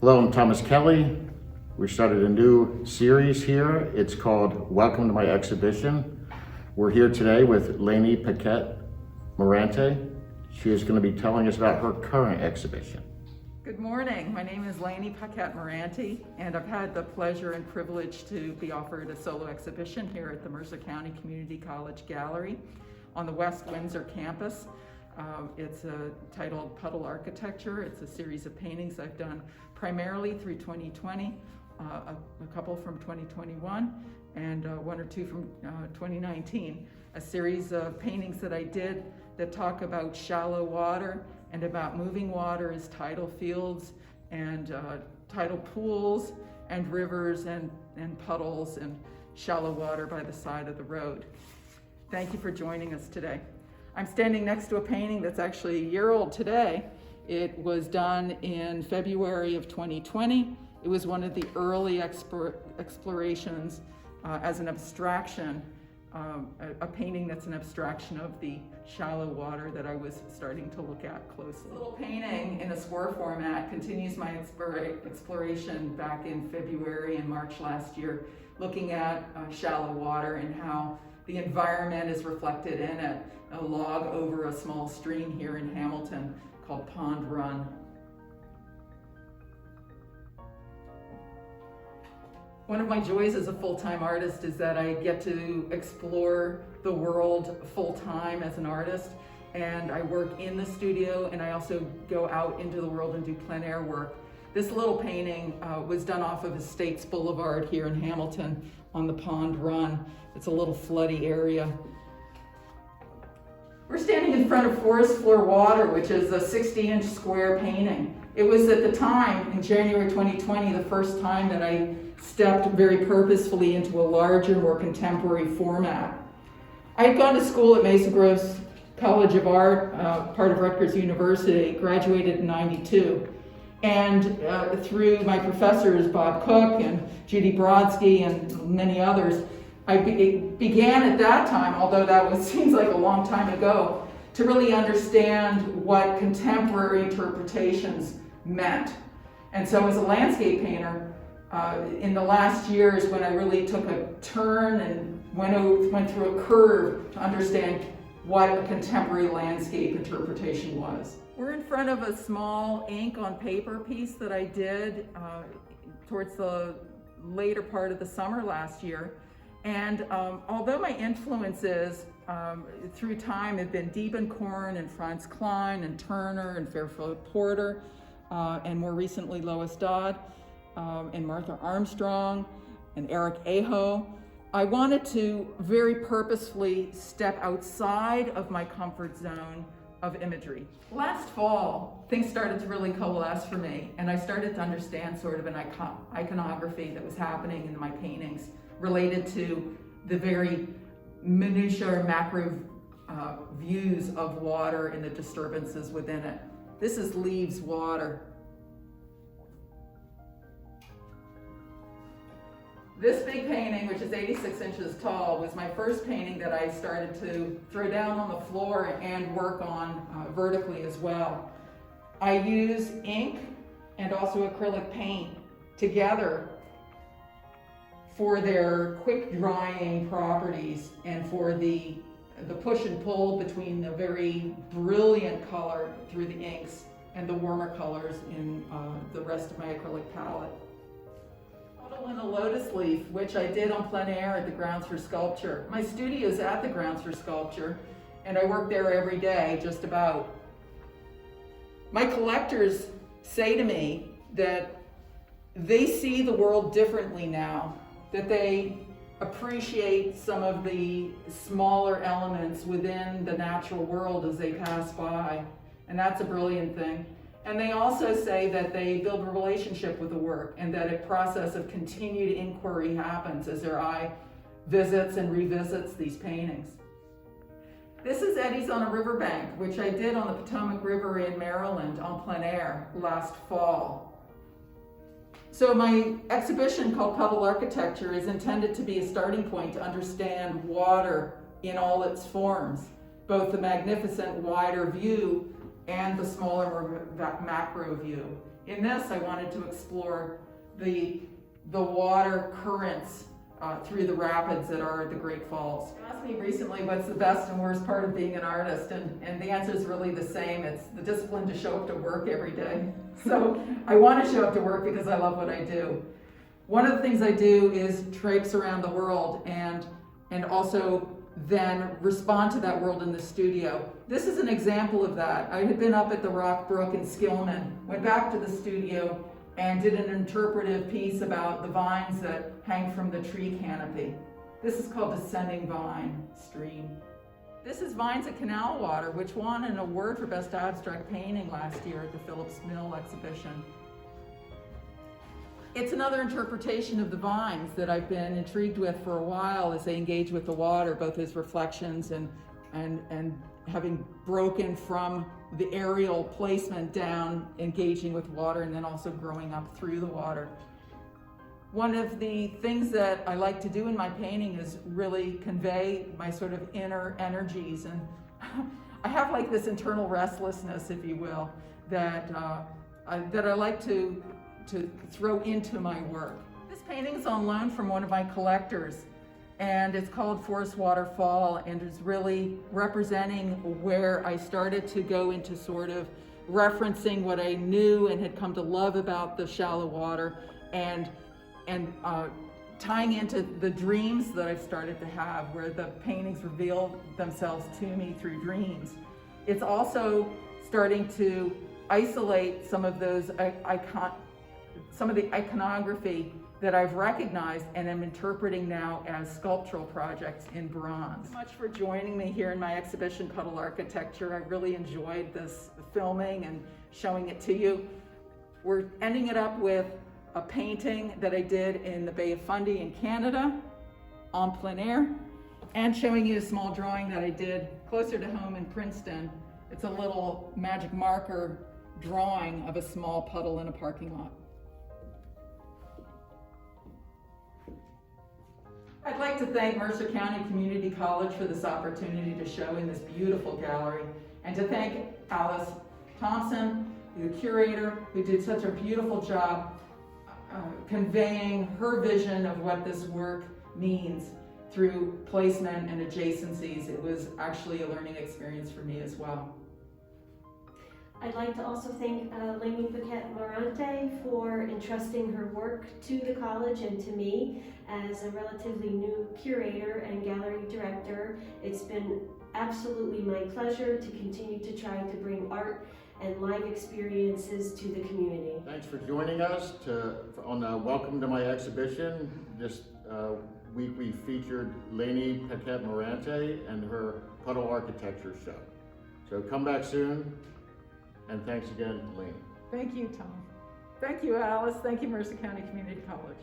Hello, I'm Thomas Kelly. We started a new series here. It's called Welcome to My Exhibition. We're here today with Leni Paquet-Morante. She is going to be telling us about her current exhibition. Good morning. My name is Leni Paquet-Morante, and I've had the pleasure and privilege to be offered a solo exhibition here at the Mercer County Community College Gallery on the West Windsor campus. It's titled Puddle Architecture. It's a series of paintings I've done primarily through 2020, a couple from 2021, and one or two from 2019. A series of paintings that I did that talk about shallow water and about moving water as tidal fields and tidal pools and rivers and puddles and shallow water by the side of the road. Thank you for joining us today. I'm standing next to a painting that's actually a year old today. It was done in February of 2020. It was one of the early explorations as an abstraction, a painting that's an abstraction of the shallow water that I was starting to look at closely. This little painting in a square format continues my exploration back in February and March last year, looking at shallow water and how the environment is reflected in it. A log over a small stream here in Hamilton called Pond Run. One of my joys as a full-time artist is that I get to explore the world full-time as an artist, and I work in the studio, and I also go out into the world and do plein air work. This little painting was done off of Estates Boulevard here in Hamilton on the Pond Run. It's a little floody area. We're standing in front of Forest Floor Water, which is a 60-inch square painting. It was at the time, in January 2020, the first time that I stepped very purposefully into a larger, more contemporary format. I had gone to school at Mason Groves College of Art, part of Rutgers University, graduated in '92. And through my professors, Bob Cook and Judy Brodsky and many others, I began at that time, although that seems like a long time ago, to really understand what contemporary interpretations meant. And so as a landscape painter, in the last years when I really took a turn and went through a curve to understand what a contemporary landscape interpretation was. We're in front of a small ink on paper piece that I did towards the later part of the summer last year. And although my influences through time have been Diebenkorn and Franz Klein and Turner and Fairfield Porter, and more recently Lois Dodd and Martha Armstrong and Eric Aho, I wanted to very purposefully step outside of my comfort zone of imagery. Last fall, things started to really coalesce for me, and I started to understand sort of an iconography that was happening in my paintings related to the very minutiae or macro views of water and the disturbances within it. This is Leaves Water. This big painting, which is 86 inches tall, was my first painting that I started to throw down on the floor and work on vertically as well. I use ink and also acrylic paint together for their quick drying properties and for the push and pull between the very brilliant color through the inks and the warmer colors in the rest of my acrylic palette. In a lotus leaf, which I did on plein air at the Grounds for Sculpture. My studio is at the Grounds for Sculpture, and I work there every day, just about. My collectors say to me that they see the world differently now, that they appreciate some of the smaller elements within the natural world as they pass by, and that's a brilliant thing. And they also say that they build a relationship with the work and that a process of continued inquiry happens as their eye visits and revisits these paintings. This is Eddies on a Riverbank, which I did on the Potomac River in Maryland on plein air last fall. So my exhibition called Puddle Architecture is intended to be a starting point to understand water in all its forms, both the magnificent wider view and the smaller, more macro view in this, I wanted to explore the water currents through the rapids that are the Great Falls. You asked me recently what's the best and worst part of being an artist, and the answer is really the same. It's the discipline to show up to work every day. So I want to show up to work because I love what I do. One of the things I do is traipse around the world and also then respond to that world in the studio. This is an example of that. I had been up at the Rock Brook in Skillman, went back to the studio and did an interpretive piece about the vines that hang from the tree canopy. This is called Descending Vine Stream. This is Vines at Canal Water, which won an award for Best Abstract Painting last year at the Phillips Mill exhibition. It's another interpretation of the vines that I've been intrigued with for a while as they engage with the water, both as reflections and having broken from the aerial placement down, engaging with water, and then also growing up through the water. One of the things that I like to do in my painting is really convey my sort of inner energies, and I have like this internal restlessness, if you will, that I like to throw into my work. This painting is on loan from one of my collectors, and it's called Forest Waterfall, and it's really representing where I started to go into sort of referencing what I knew and had come to love about the shallow water, and tying into the dreams that I've started to have, where the paintings reveal themselves to me through dreams. It's also starting to isolate some of those some of the iconography that I've recognized and am interpreting now as sculptural projects in bronze. Thanks so much for joining me here in my exhibition, Puddle Architecture. I really enjoyed this filming and showing it to you. We're ending it up with a painting that I did in the Bay of Fundy in Canada, en plein air, and showing you a small drawing that I did closer to home in Princeton. It's a little magic marker drawing of a small puddle in a parking lot. I'd like to thank Mercer County Community College for this opportunity to show in this beautiful gallery, and to thank Alice Thompson, the curator, who did such a beautiful job conveying her vision of what this work means through placement and adjacencies. It was actually a learning experience for me as well. I'd like to also thank Leni Paquet-Morante for entrusting her work to the college and to me as a relatively new curator and gallery director. It's been absolutely my pleasure to continue to try to bring art and live experiences to the community. Thanks for joining us on Welcome to My Exhibition. This week we featured Leni Paquet-Morante and her Puddle Architecture show. So come back soon. And thanks again, Leni. Thank you, Tom. Thank you, Alice. Thank you, Mercer County Community College.